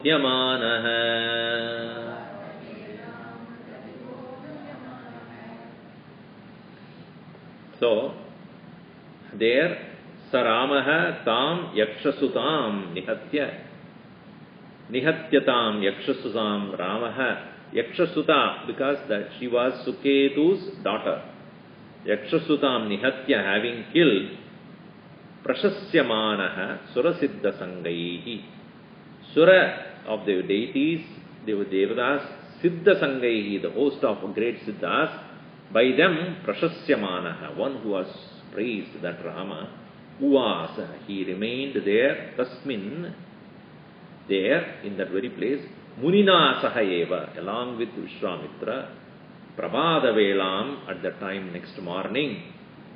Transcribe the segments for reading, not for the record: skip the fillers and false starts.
Yamanaha. So, there, Saramaha tam yakshasutam nihatyatam yakshasutam Ramaha. Yakshasuta, because that she was Suketu's daughter. Yakshasutam nihatya, having killed, Prashasyamanaha Surasiddha Sangaihi. Sura of the deities, they were Devadas, Siddha Sangaihi, the host of great Siddhas, by them Prashasyamanaha, one who was praised, that Rama, Uvasa, he remained there, Tasmin, there, in that very place, Munina Sahayeva, along with Vishwamitra, Prabhada Velam, at the time next morning,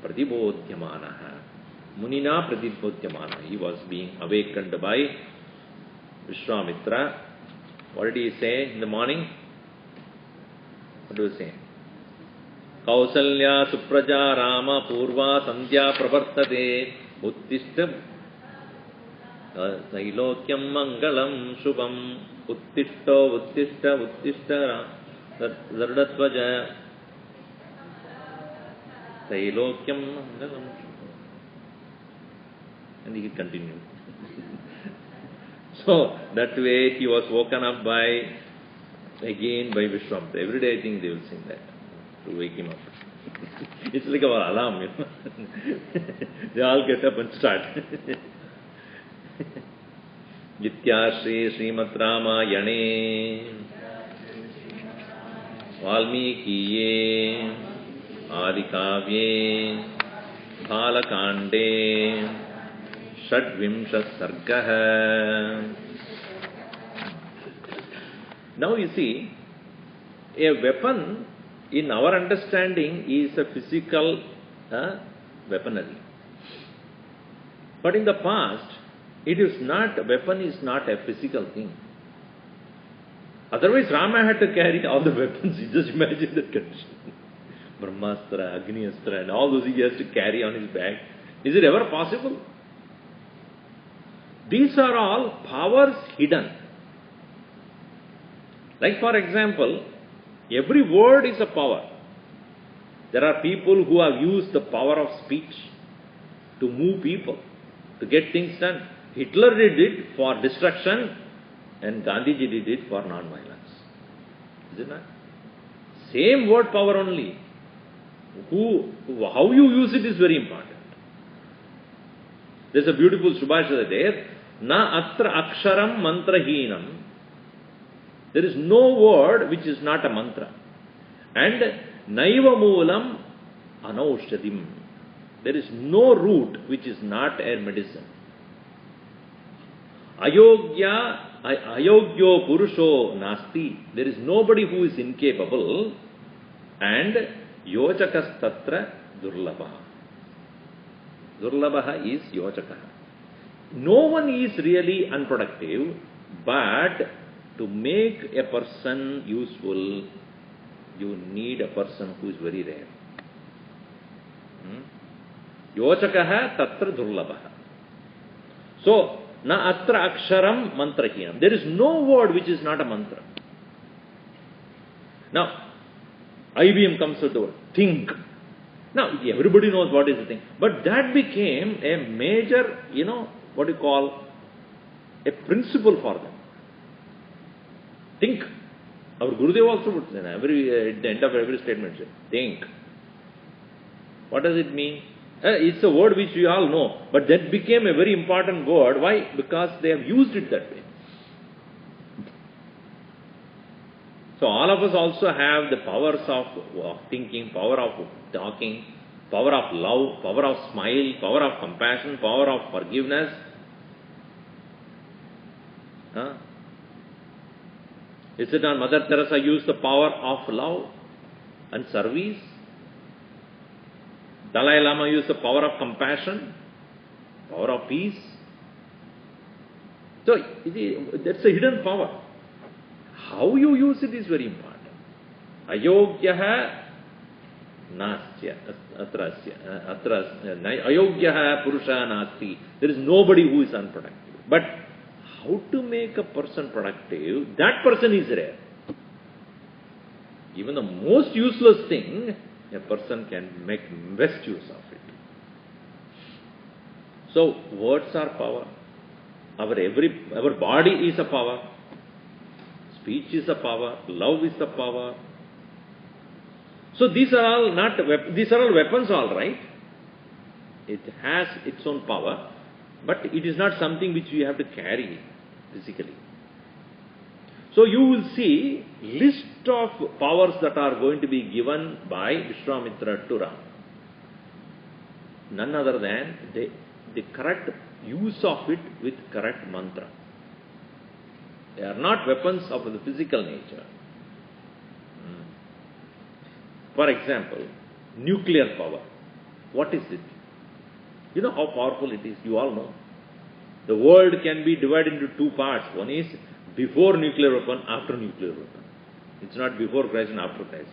Pradibodhyamanaha. Munina Pradibodhyamanaha. He was being awakened by Vishwamitra. What did he say in the morning? What do you say? Kausalya Supraja Rama Purva Sandhya Pravartate Uttishta Sailokyam Mangalam Shubham Uttishta Zardatvaja Sailokyam Mangalam Shubham. And he continued. So, that way he was woken up again by Vishwamitra. Every day I think they will sing that to wake him up. It's like our alarm, you know. They all get up and start. Jitya Shri Srimad Ramayane Valmiki Adikavye Balakande Shadvimshat Sargaha. Now you see, a weapon in our understanding is a physical weaponry. But in the past, it is not, a weapon is not a physical thing. Otherwise, Rama had to carry all the weapons. You just imagine that condition. Brahmastra, Agniastra, and all those he has to carry on his back. Is it ever possible? These are all powers hidden. Like for example, every word is a power. There are people who have used the power of speech to move people, to get things done. Hitler did it for destruction and Gandhiji did it for non-violence. Is it not? Same word power only. How you use it is very important. There's a beautiful Subhashita there. Na atra aksharam mantrahinam. There is no word which is not a mantra. And naiva moolam anaushadhim. There is no root which is not a medicine. Ayogyo purusho nasti. There is nobody who is incapable. And yojakas tatra durlabha. Durlabha is yojaka. No one is really unproductive, but to make a person useful, you need a person who is very rare. Yochakaha tatra durlabha. So, na atra aksharam mantrahinam. There is no word which is not a mantra. Now, IBM comes with the word, think. Now, everybody knows what is the thing. But that became a major, what you call, a principle for them. Think. Our Gurudev also would say, at the end of every statement, say, think. What does it mean? It's a word which we all know, but that became a very important word. Why? Because they have used it that way. So all of us also have the powers of thinking, power of talking, power of love, power of smile, power of compassion, power of forgiveness. Is it not Mother Teresa used the power of love and service? Dalai Lama used the power of compassion, power of peace. So, that's a hidden power. How you use it is very important. Ayogyaha nastya, ayogyaha purusha nasti. There is nobody who is unproductive. But how to make a person productive, that person is rare. Even the most useless thing, a person can make best use of it. So, words are power. Our body is a power. Speech is a power. Love is the power. So, these are all weapons, all right. It has its own power, but it is not something which we have to carry physically. So you will see list of powers that are going to be given by Vishwamitra to Rama. None other than the correct use of it with correct mantra. They are not weapons of the physical nature. For example, nuclear power. What is it? You know how powerful it is, you all know. The world can be divided into two parts. One is before nuclear weapon, after nuclear weapon. It's not before Christ and after Christ.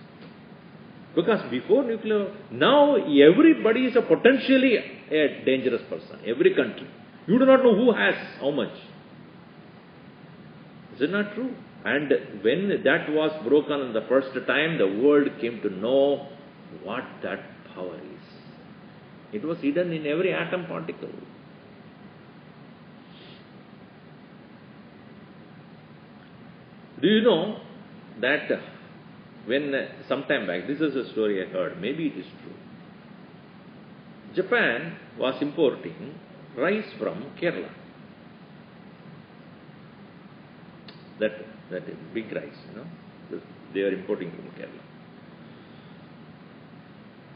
Because before nuclear, now everybody is a potentially a dangerous person. Every country. You do not know who has how much. Is it not true? And when that was broken the first time, the world came to know what that power is. It was hidden in every atom particle. Do you know that when some time back, this is a story I heard, maybe it is true. Japan was importing rice from Kerala. That big rice, they are importing from Kerala.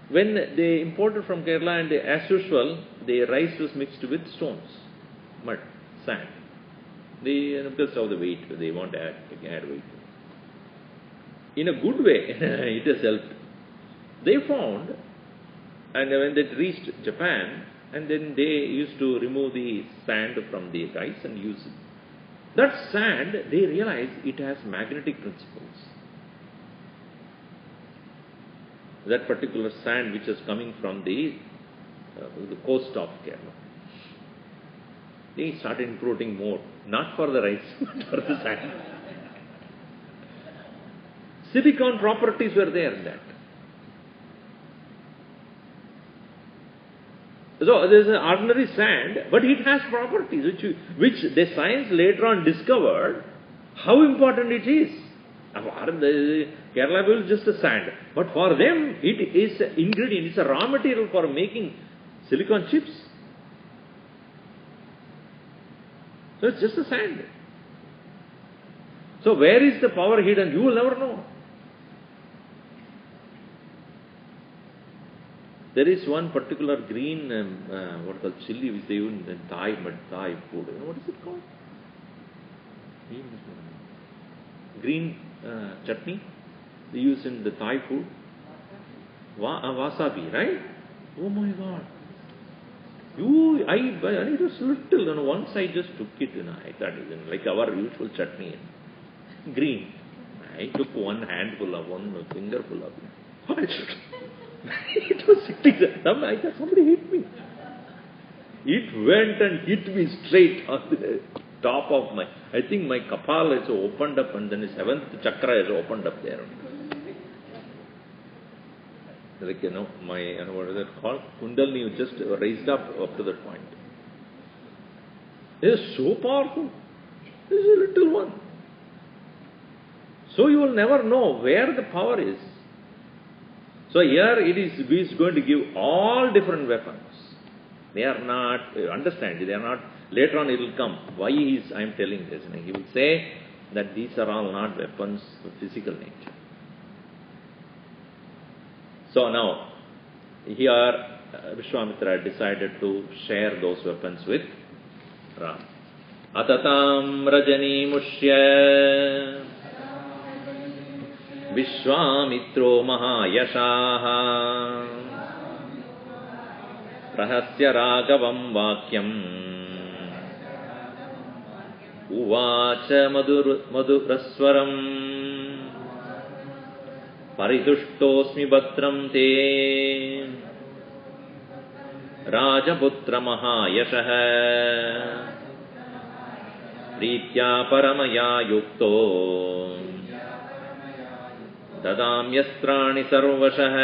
When they imported from Kerala, and as usual, the rice was mixed with stones, mud, sand. Because of the weight, they want to add weight. In a good way, it has helped. They found, and when they reached Japan, and then they used to remove the sand from the rice and use it. That sand, they realized it has magnetic principles. That particular sand which is coming from the coast of Kerala. They started importing more, not for the rice, but for the sand. Silicon properties were there in that. So there is an ordinary sand, but it has properties which the science later on discovered how important it is. Kerala will just a sand, but for them it is an ingredient, it's a raw material for making silicon chips. So it's just a sand. So where is the power hidden? You will never know. There is one particular green, what called chili, which they use in Thai food. You know what is it called? Green chutney. They use in the Thai food. Wasabi, right? Oh my God. It was little, once I just took it, I thought it was like our usual chutney. Green. I took one handful of, one fingerful of it. It was sitting there. I thought somebody hit me. It went and hit me straight on the top of my, I think my kapal is opened up, and then the seventh chakra is opened up there. Like, my, what is it called? Kundalini just raised up to that point. It is so powerful. This is a little one. So you will never know where the power is. So here it is going to give all different weapons. They are not, understand, they are not, later on it will come. Why I am telling this? He will say that these are all not weapons of physical nature. So now, here Vishwamitra decided to share those weapons with Ram. Atatam rajani mushya Vishwamitro mahayashaha rahasya ragavam vakyam uvacha madhuraswaram Paridushtosmi bhatram te Rajaputra mahayashaha Pritya paramaya yukto dadamyastrani sarvashah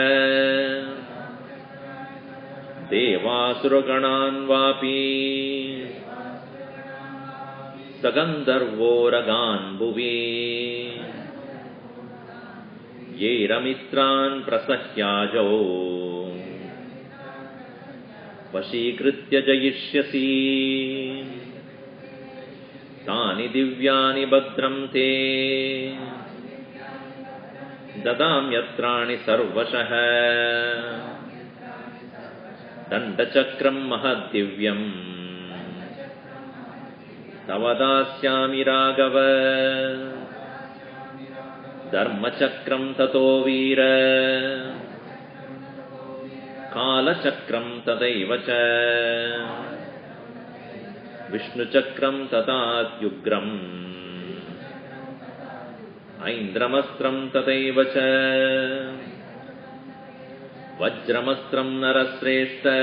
devasuraganan vapi sagandarvoragan bhuvi ye ramitran prasahyajo vashikritya jayishyasi tani divyani badram te dadamyastrani sarvashah dandachakram mahadivyam tavadasyami raghava dharmachakram tato veera kalachakram tadaivacha vishnuchakram tatatyugram aindramastram tadaivacha vajramastram narasreshta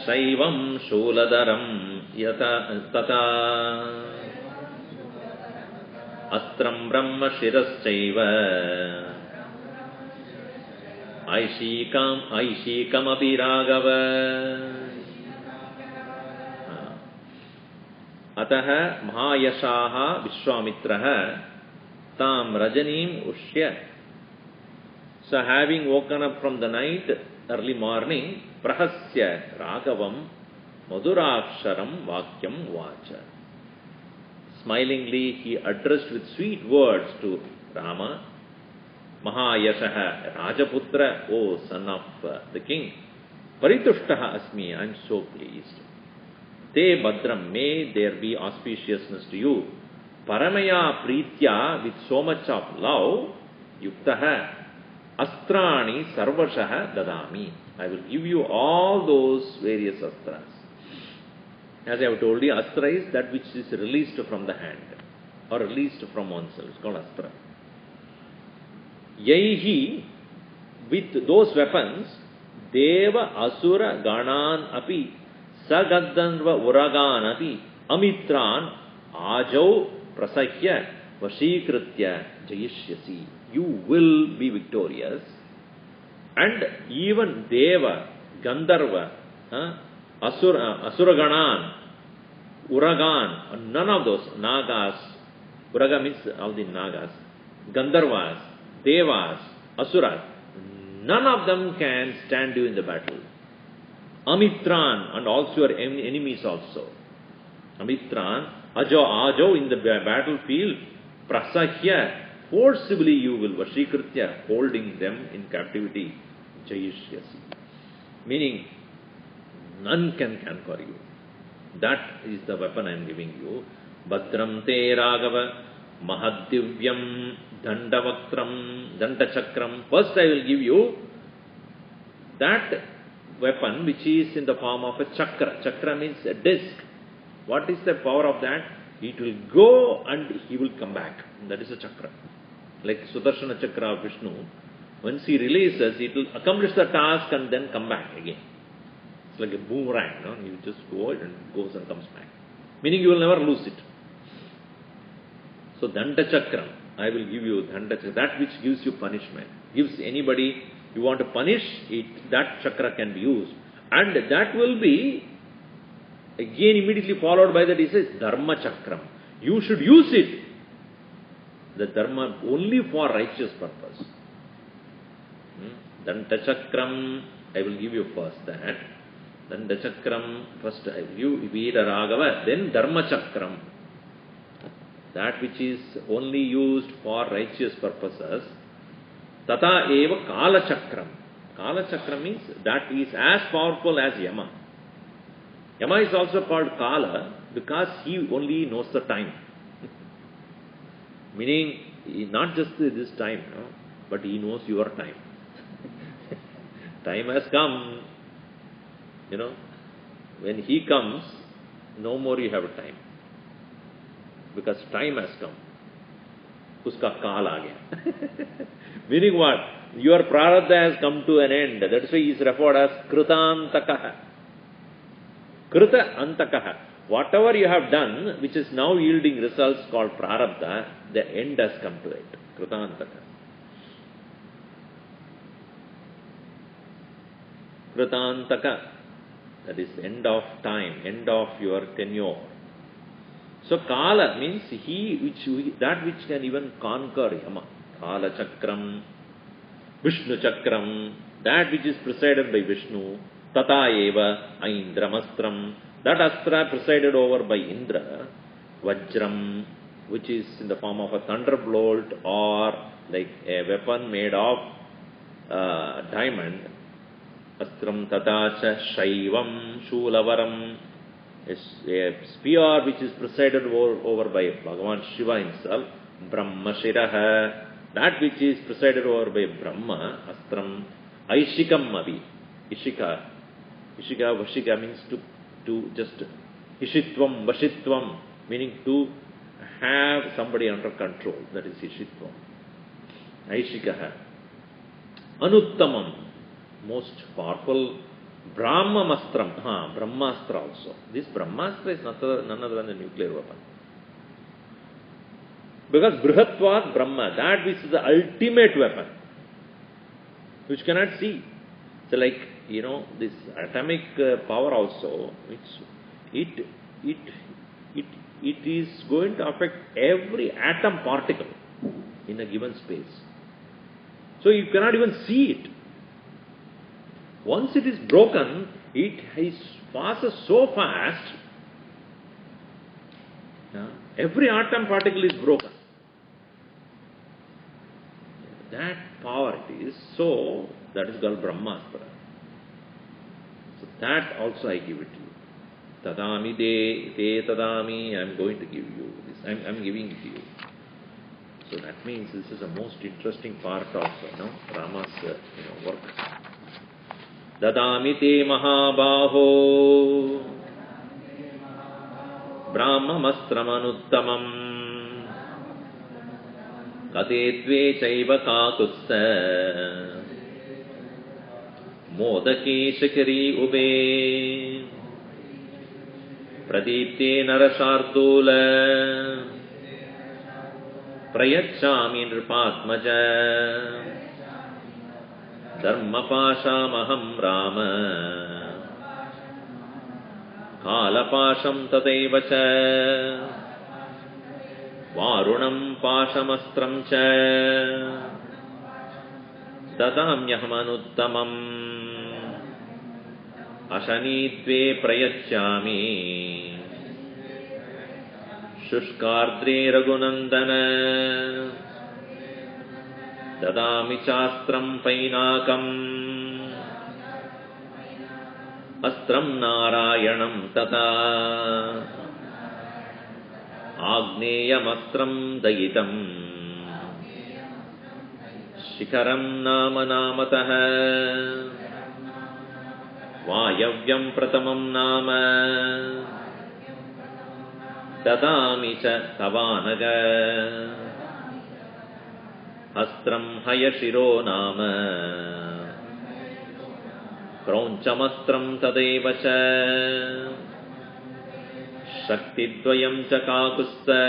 shaivam shuladaram yata tata astram brahma shiraschaiva aishikam api raghava ataha mahayashaha vishwamitraha tam rajanim ushya. So having woken up from the night, early morning, prahasya raghavam madhuraksharam vakyam vacha. Smilingly he addressed with sweet words to Rama, Mahayashaha, Rajaputra, O son of the king, Paritushtaha asmi, I am so pleased. Te Badram, may there be auspiciousness to you. Paramaya Pritya, with so much of love, Yuktaha, Astrani Sarvashaha Dadami. I will give you all those various astras. As I have told you, astra is that which is released from the hand or released from oneself. It's called astra. Yaihi, with those weapons, Deva Asura Ganan api Sagaddanva Uragan api Amitran Ajau Prasahya Vashikritya Jayishyasi. You will be victorious. And even Deva, Gandharva, Asuraganan, Uragan, none of those, Nagas, Uraga means all the Nagas, Gandharvas, Devas, Asuras, none of them can stand you in the battle. Amitran, and also your enemies also. Amitran, Ajo in the battlefield, Prasahya, forcibly you will Vashikritya, holding them in captivity, Jayishyasi. Meaning, none can conquer you. That is the weapon I am giving you. Badram te Raghava, Mahadivyam, Dandachakram. First I will give you that weapon which is in the form of a chakra. Chakra means a disc. What is the power of that? It will go and he will come back. That is a chakra. Like Sudarshana Chakra of Vishnu. Once he releases, it will accomplish the task and then come back again. It's like a boomerang. No? You just go and it goes and comes back. Meaning you will never lose it. So Dandachakram, I will give you Dandachakram, that which gives you punishment. Gives anybody, you want to punish, that chakra can be used. And that will be, again immediately followed by that he says, Dharma Chakram. You should use it. The Dharma only for righteous purpose. Dandachakram, I will give you first that. Dandachakram, first I will give you Veera Raghava, then Dharma Chakram. That which is only used for righteous purposes. Tata eva Kala Chakram. Kala Chakram means that is as powerful as Yama. Yama is also called Kala because he only knows the time. Meaning, not just this time, no, but he knows your time. Time has come, when he comes, no more you have time. Because time has come. Uska kaal aa gaya. Meaning what? Your prarabdha has come to an end. That's why he is referred as Krita Antakaha. Krita Antakaha. whatever you have done, which is now yielding results called prarabdha, the end has come to it. Kritantaka. Kritantaka. That is end of time, end of your tenure. So Kala means that which can even conquer Yama. Kala Chakram, Vishnu Chakram, that which is presided by Vishnu. Tata Eva, Aindramastram, that Astra presided over by Indra. Vajram, which is in the form of a thunderbolt or like a weapon made of diamond. Astram Tatacha Shaivam Shulavaram, a spear which is presided over by Bhagavan Shiva himself. Brahma Shiraha, that which is presided over by Brahma. Astram Aishikam Mavi, Ishika. Ishika, Vashika means to just Ishitvam, Vashitvam, meaning to have somebody under control. That is Ishitvam. Aishikaha. Anuttamam, most powerful. Brahmastram, Brahmastra also. This Brahmastra is none other than a nuclear weapon. Because Brihatvat Brahma, that which is the ultimate weapon, which cannot see. So like, this atomic power also, it is going to affect every atom particle in a given space. So you cannot even see it. Once it is broken, it passes so fast. Every atom particle is broken. That power it is. So, that is called Brahmastra. So that also I give it to you. Tadami te tadami, I am going to give you this. I am giving it to you. So that means this is the most interesting part of Rama's work. Dadami te mahabaho brahmamastramannuttamam kate tve chaiva kakusta modake shakari ube pradipte narasardula prayachami nripatmaja Dharmapashamaham Rama Kalapasham Tadevacha Varunam Pashamastram Cha Dadamyahamanuttamam Ashanidve Prayachami Shushkardre Raghunandana Dadami Chastram Painakam Astram Narayanam Tata Agneyamastram Dayitam Shikaram Nama Namataha Vayavyam Pratamam Nama Dadami Cha Tavanaga Astram Hayashiro Nama Kraunchamastram Tadevacha Shaktidvayam Chakakusta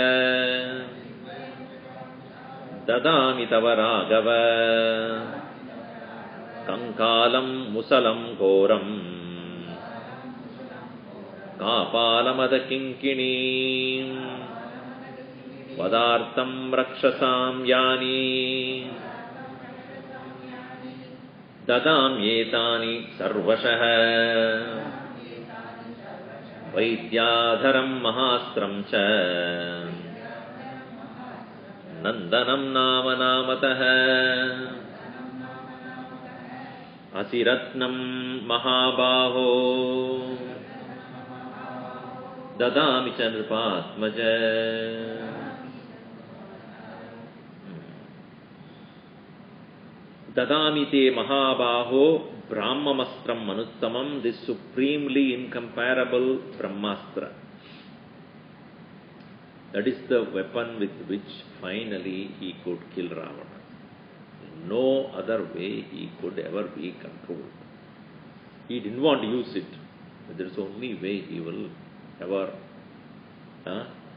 Dadami Tavaragava Kankalam Musalam Ghoram Kapalamadakingkinim Vadartam Rakshasam Yani Dadam Yetani Sarvashaha Vaidyadharam Mahastram Cha Nandanam Nama Namataha Asiratnam Mahabaho Dadami Chandripatmaja Dadami te Mahabaho Brahmamastram Manuttamam, this supremely incomparable Brahmastra. That is the weapon with which finally he could kill Ravana. No other way he could ever be controlled. He didn't want to use it, but there is only way he will ever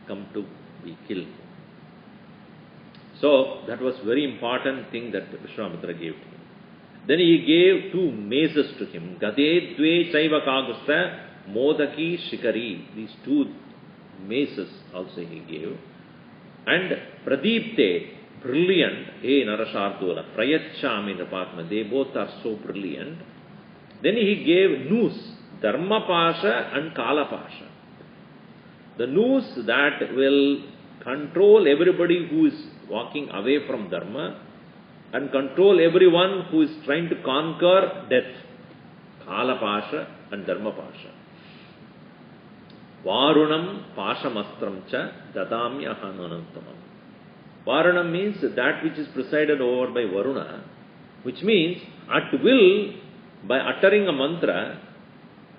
come to be killed. So that was very important thing that Vishwamitra gave to him. Then he gave 2 maces to him. Gade dve chaiva kagusta modaki shikari. These 2 maces also he gave. And pradipte, brilliant, hey Narashardula, prayachami Nrapatma, they both are so brilliant. Then he gave noose, dharma pasha and kala pasha. The noose that will control everybody who is walking away from dharma and control everyone who is trying to conquer death. Kala pasha and dharma pasha. Varunam pashamastram cha dadamya hananantamam. Varunam means that which is presided over by Varuna, which means at will, by uttering a mantra,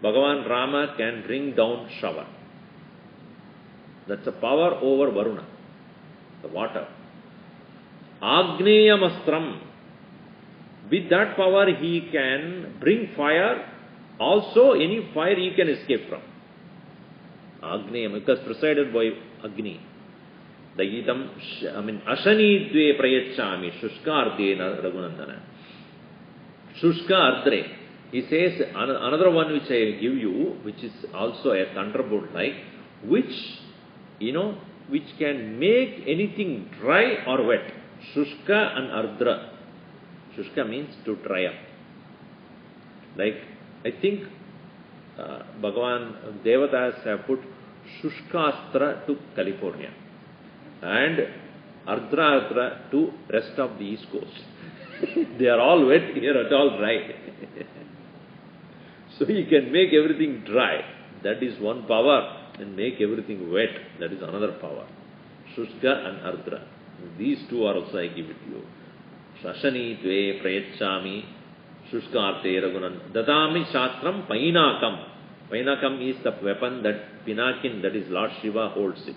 Bhagavan Rama can bring down shower. That's a power over Varuna, the water. Agneyamastram. With that power he can bring fire. Also any fire he can escape from. Agneyam, because presided by Agni. Dayitam, Ashani dve prayachami, Shushka ardena Raghunandana. Shushka ardre. He says, another one which I give you, which is also a thunderbolt like, which, which can make anything dry or wet. Shushka and ardra. Shushka means to dry up. Like, I think Bhagavan Devatas have put Shushkastra to California and Ardra to rest of the East Coast. They are all wet, here at all dry. So he can make everything dry. That is one power. And make everything wet. That is another power. Shushka and Ardra. These 2 are also I give it to you. Shashani dve prayachami Shushkarte Raghunan. Dadami Shastram Painakam. Painakam is the weapon that Pinakin, that is Lord Shiva, holds it.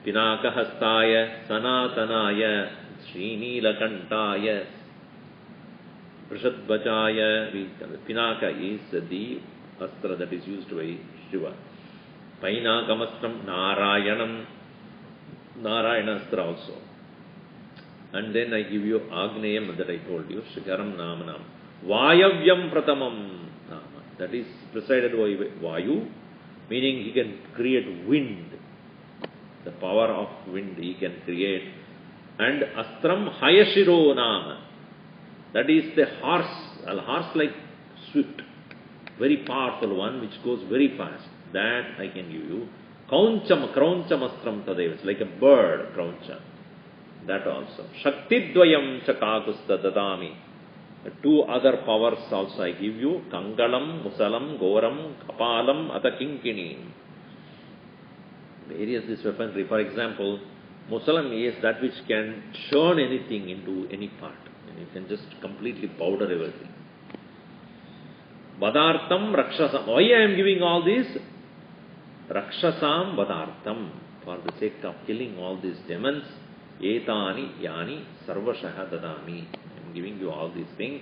Pinaka Hastaya Sanatanaya Srinilakantaya Prashadbhajaya. Pinaka is the astra that is used by Shiva. Painakamastam Narayanam. Narayana astra also. And then I give you Agneyam that I told you. Shikaram Namanam. Vayavyam Pratamam Nama. That is presided by Vayu, meaning he can create wind. The power of wind he can create. And Astram Hayashiro Nama. That is the horse, a horse like swift, very powerful one which goes very fast. That I can give you. Krauncham astram tadev. It's like a bird, krauncha. That also. Shaktidvayam chakakusta dadami. 2 other powers also I give you. Kangalam, Musalam, Goram, Kapalam, Atakinkinim. Various this weaponry. For example, Musalam is that which can churn anything into any part. And you can just completely powder everything. Vadartam Rakshasam. Why I am giving all this? Rakshasam Vadartam. For the sake of killing all these demons. Etani Yani Sarvashaha Dadami. I am giving you all these things.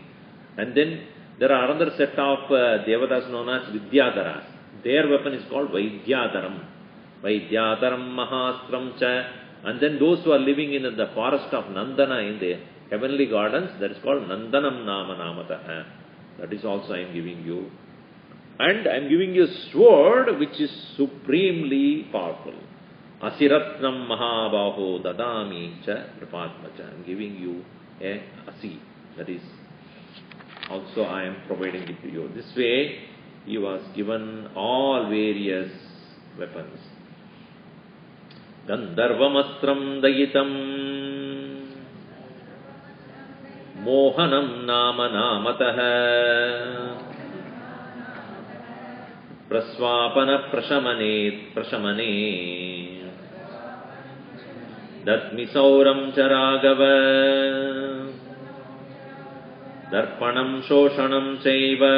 And then there are another set of Devatas known as Vidyadharas. Their weapon is called Vaidyadaram. Vaidyadaram Mahastram Cha. And then those who are living in the forest of Nandana in the heavenly gardens, that is called Nandanam Nama Namataha. That is also I am giving you. And I am giving you a sword which is supremely powerful. Asiratnam Mahabaho Dadami Cha Prapatma Cha. I am giving you a Asi. That is also I am providing it to you. This way he was given all various weapons. Gandharvamastram Dayitam Mohanam Nama Namataha Praswapana Prashamane Datmi Sauram Charagava Darpanam Shoshanam Chaiva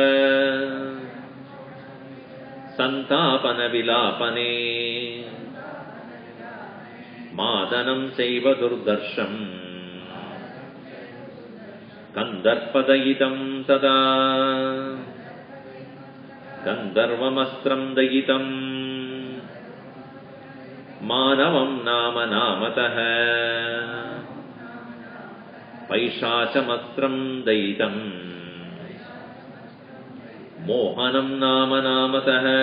Santapana Vilapane Madanam Chaiva Durdarsham Kandarpadayitam Tada Gandharvamastram Dayitam Manavam nama namataha Paishachamastram daitam Mohanam nama namataha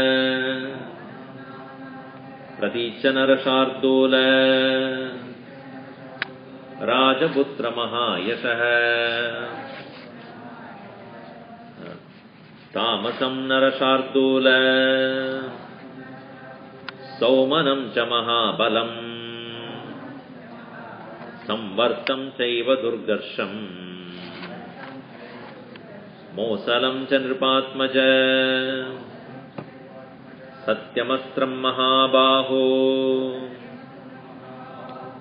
Pratichanarashardola Rajaputra Mahayashaha Tamasam Narashardola Saumanam cha Mahabalam Samvartam chaiva Durgarsham Mosalam cha Nripatmaja Satyamastram Mahabaho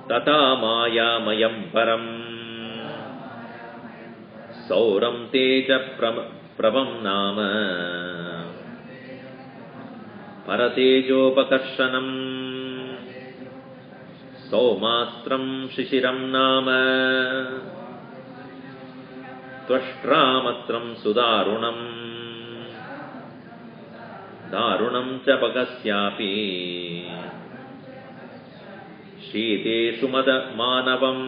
Tata Mayamayam Param Sauram Teja Pravam Nama Paratejopakarshanam Saumastram Shishiram Nama Tvashtramatram Sudarunam Darunam cha Pagasyapi Shiteshu Manavam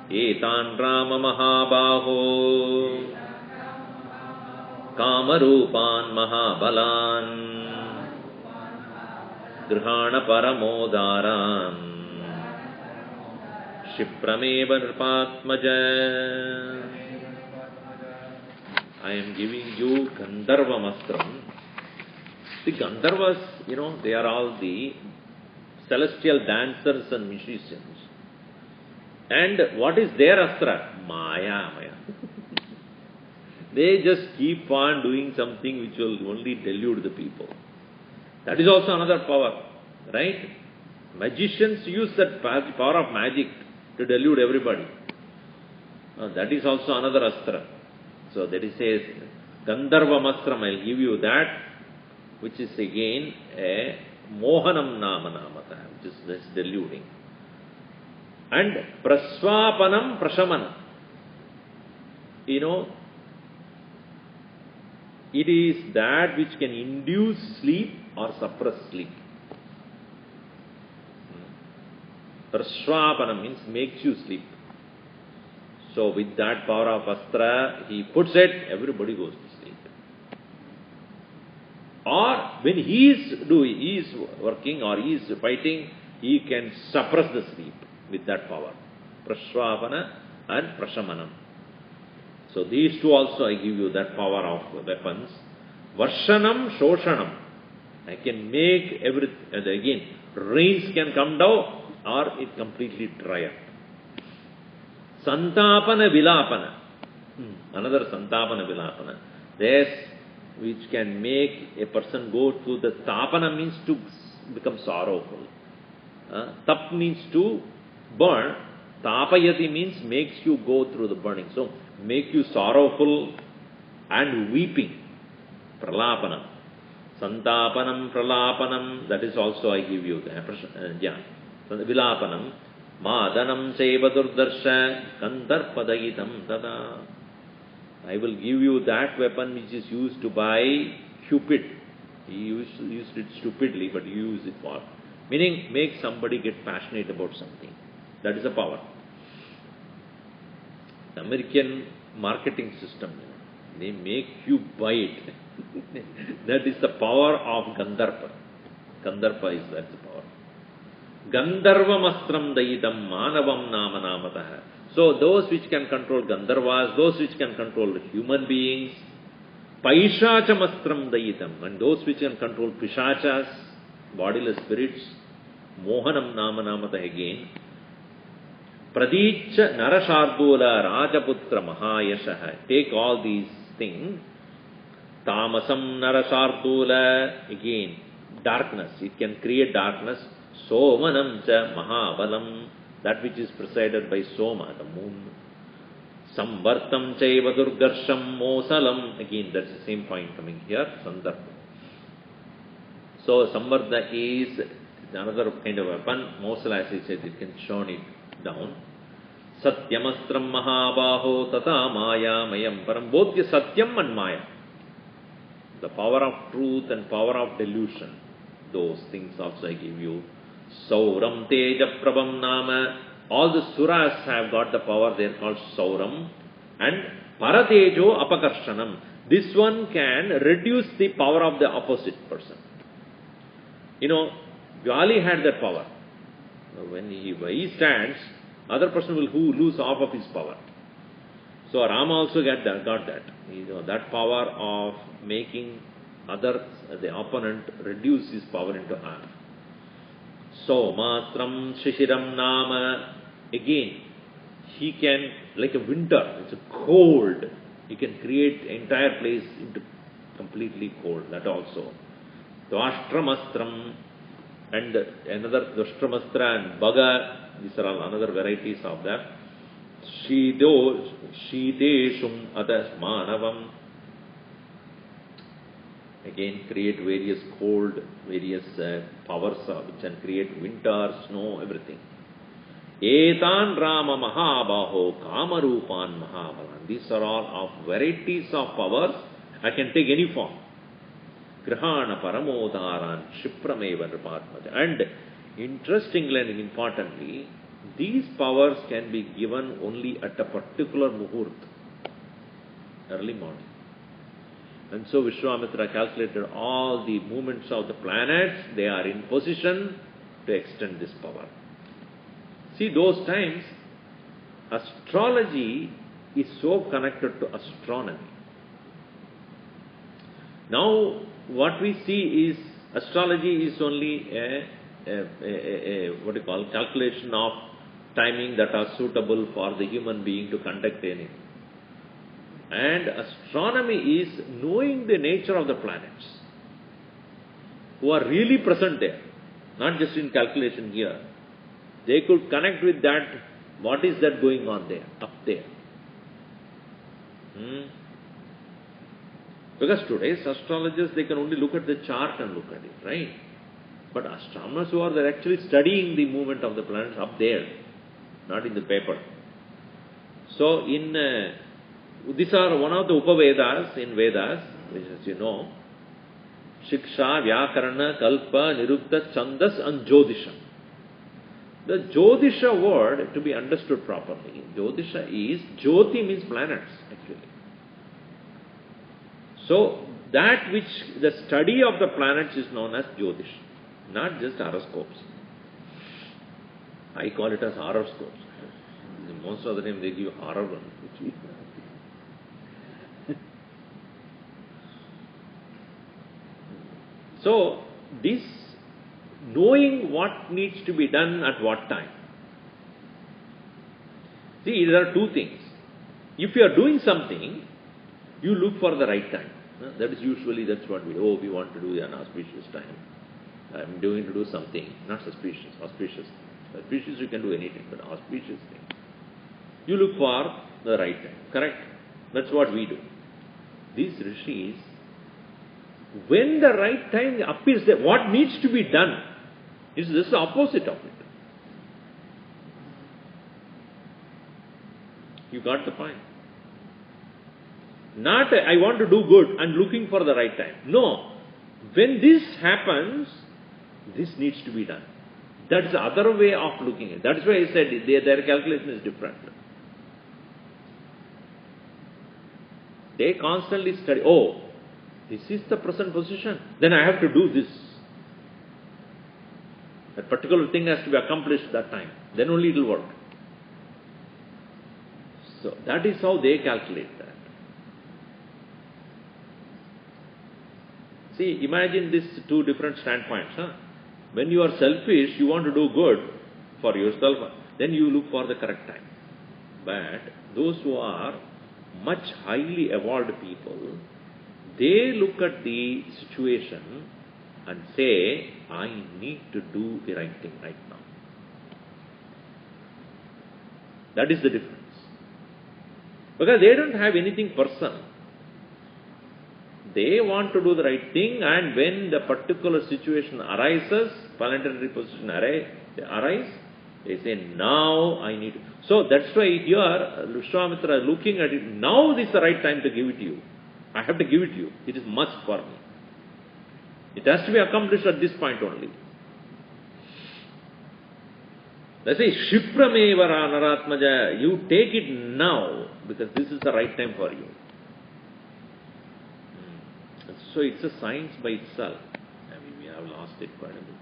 Etan Rama Mahabaho Kamarupan Mahabalan Grihana Paramodaran Shiprameva Nripatmaja. I am giving you Gandharva Mastram. The Gandharvas, they are all the celestial dancers and musicians. And what is their astra? Maya. They just keep on doing something which will only delude the people. That is also another power, right? Magicians use that power of magic to delude everybody. That is also another astra. So that is says, Gandharva Mastram, I will give you that, which is again a Mohanam Nama Namata, which is this deluding. And Praswapanam Prashamanam. It is that which can induce sleep or suppress sleep. Praswapanam means makes you sleep. So with that power of Astra, he puts it, everybody goes to sleep. Or when he is working or he is fighting, he can suppress the sleep with that power. Praswapana and Prashamanam. So these two also I give you that power of weapons. Varshanam, Shoshanam. I can make everything, again, rains can come down or it completely dry up. Santapana Vilapana. Another Santapana Vilapana. This which can make a person go through the Tapana means to become sorrowful. Tap means to burn. Tapayati means makes you go through the burning. So, make you sorrowful and weeping. Pralapanam. Santapanam, Pralapanam, that is also I give you. Vilapanam. Madanam Saiva Durdarsha Kandarpadayitam Tada. I will give you that weapon which is used to by Cupid. He used it stupidly, but you use it for. Meaning, make somebody get passionate about something. That is a power. The American marketing system, they make you buy it. That is the power of Gandharpa. Gandharpa is that's the power. Gandharva Mastram Daitam Manavam Nama Namataha. So those which can control Gandharvas, those which can control human beings, Paishacha Mastram Daitam, and those which can control Pishachas, bodiless spirits, Mohanam Nama Namataha again. Pradicha Narashardula Rajaputra Mahayashaha. Take all these things. Tamasam Narashardula, again, darkness. It can create darkness. Somanam cha Mahabalam, that which is presided by Soma, the moon. Samvartam chaiva Durgarsham Mosalam, again that's the same point coming here, Sandarpa. So Samvarta is another kind of weapon. Mosala, as he said, it can shone it down. Satyamastram Mahabaho Tata Maya Mayam Param. Both the Satyam and Maya. The power of truth and power of delusion. Those things also I give you. Sauram Teja Prabham Nama. All the suras have got the power, they are called Sauram. And Paratejo Apakarshanam. This one can reduce the power of the opposite person. You know, Vali had that power. When he stands, other person will lose half of his power. So Rama also got that. You know, that power of making others, the opponent, reduce his power into half. So Matram Shishiram Nama. Again, he can, like a winter, it's a cold. He can create entire place into completely cold. That also. Dvashtramastra and another Dvashtramastra and Baga. These are all another varieties of that. Shiteshum Adas Manavam. Again, create various cold, various powers which can create winter, snow, everything. Etan Rama Mahabaho Kamarupan Mahabalan. These are all of varieties of powers. I can take any form. Grihana Paramodaran Shiprameva Nripatmata. And interestingly and importantly, these powers can be given only at a particular muhurt, early morning. And so Vishwamitra calculated all the movements of the planets. They are in position to extend this power. See, those times, astrology is so connected to astronomy. Now, what we see is, astrology is only calculation of timing that are suitable for the human being to conduct anything. And astronomy is knowing the nature of the planets, who are really present there, not just in calculation here. They could connect with that, what is that going on there, up there. Because today's astrologers, they can only look at the chart and look at it, right? But astronomers who are there actually studying the movement of the planets up there, not in the paper. So these are one of the Upavedas in Vedas, which as you know, Shiksha, Vyakarana, Kalpa, Nirukta, Chandas and Jyotisha. The Jyotisha word, to be understood properly, Jyotisha is, Jyoti means planets actually. So that which, the study of the planets is known as Jyotish, not just horoscopes. I call it as horoscopes. Most of the time they give horror one. So this knowing what needs to be done at what time. See, there are two things. If you are doing something, you look for the right time. That is usually, that's what we want to do an auspicious time. I'm doing to do something, not suspicious, auspicious. Auspicious you can do anything, but auspicious thing. You look for the right time, correct? That's what we do. These rishis, when the right time appears there, what needs to be done is this the opposite of it. You got the point? Not I want to do good, I'm looking for the right time. No. When this happens, this needs to be done. That's the other way of looking at it. That's why I said their calculation is different. They constantly study, oh, this is the present position, then I have to do this. That particular thing has to be accomplished that time. Then only it will work. So that is how they calculate that. See, imagine these two different standpoints. When you are selfish, you want to do good for yourself, then you look for the correct time. But those who are much highly evolved people, they look at the situation and say, I need to do the right thing right now. That is the difference. Because they don't have anything personal. They want to do the right thing, and when the particular situation arises, planetary position arise, they say, now I need to. So that's why here, Vishwamitra looking at it, now this is the right time to give it to you. I have to give it to you. It is must for me. It has to be accomplished at this point only. Let's say, Shipramevara Naratmaja, you take it now, because this is the right time for you. So it's a science by itself. I mean, we have lost it quite a bit.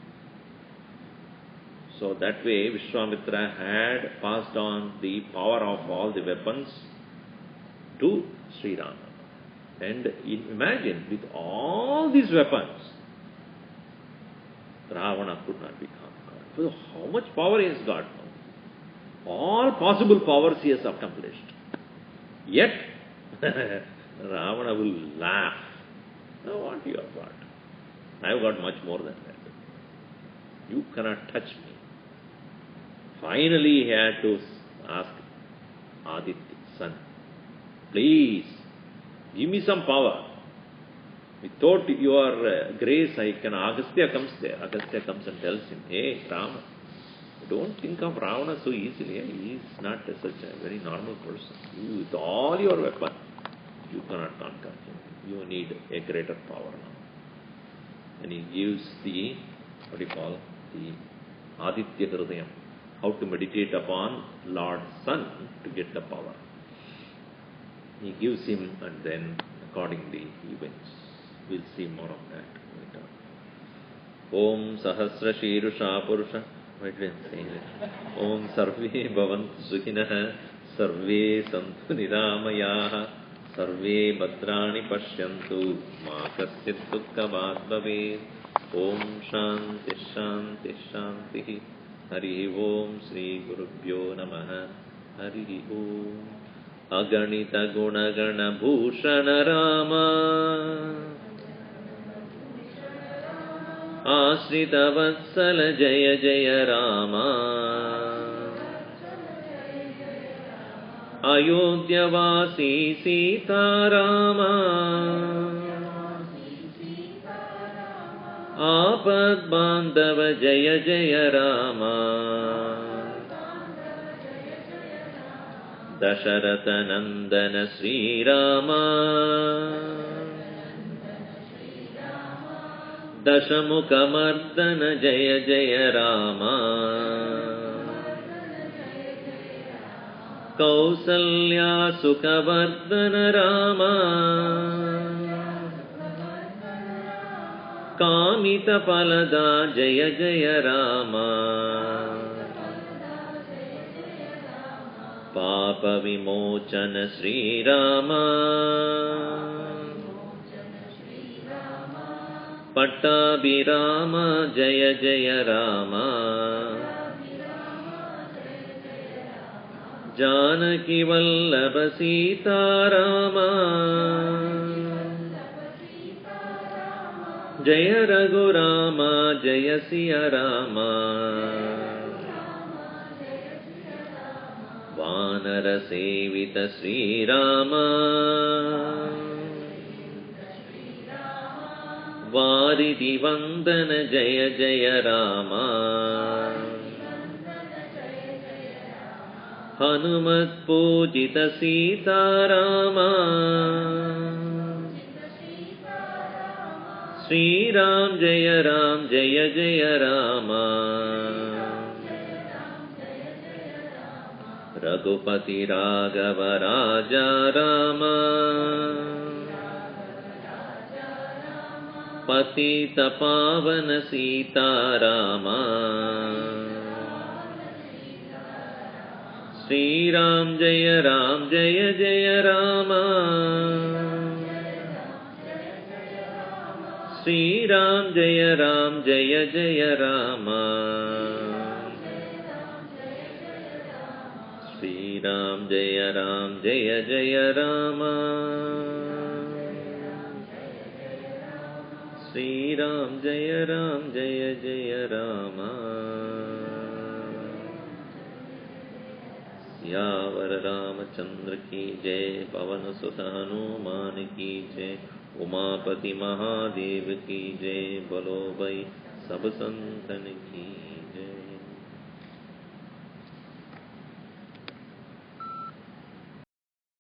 So that way, Vishwamitra had passed on the power of all the weapons to Sri Rama. And imagine, with all these weapons, Ravana could not be conquered. So how much power he has got now? All possible powers he has accomplished. Yet, Ravana will laugh. Now what you have got? I have got much more than that. You cannot touch me. Finally, he had to ask Aditya, son, please, give me some power. Without your grace, I can. Agastya comes there. Agastya comes and tells him, hey, Rama, don't think of Ravana so easily. He is not such a very normal person. You, with all your weapons, you cannot conquer him. You need a greater power now. And he gives the, what do you call, the Aditya Hridayam, how to meditate upon Lord's Son to get the power. He gives him, and then accordingly he wins. We'll see more of that later. Om Sahasra Shirusha Purusha. Wait, wait, saying it. Om Sarve Bhavantu Sukhinah Sarve Santu Niramayaha Sarve Bhadrani Pashyantu Ma Kasyat Dukkha Bhavet. Om Shanti Shanti Shanti. Hari Om Sri Gurubhyo Namaha. Hari Om. Aganita Gunagana Bhushana Rama Ashrita Vatsala Jaya Jaya Rama Ayodhya Vasi Sita Rama Apad Bandhava Jaya Jaya Rama Dasharatha Nandana Sri Rama Dashamukha Mardana Jaya Jaya Rama Kausalya Sukhavardhana Rama Kamita Palada Jaya Jaya Rama Papa Vimochana Sri Rama Pattabhirama Jaya Jaya Rama Janaki Vallabha Sita Rama Jaya Raghu Rama Jaya Siya Rama Vanara Sevita Sri Rama Varidhi Vandana Jaya Jaya Rama Hanumat Pujita Sita Rama Sri Ram Jaya Ram Jaya Jaya Rama Raghupati Raghava Raja Rama Patita Pavana Sita Rama Sri Ram Jaya Ram Jaya Jaya Rama Sri Ram Jaya Ram Jaya Jaya Rama Sri Ram Jaya Ram Jaya Jaya Rama Sri Ram Jaya Ram Jaya Jaya Rama Yavar Ramachandra ki jai Pavan Sutta Hanuman ki jai Umapati Mahadev ki jai Bolo Bhai Sab Santan ki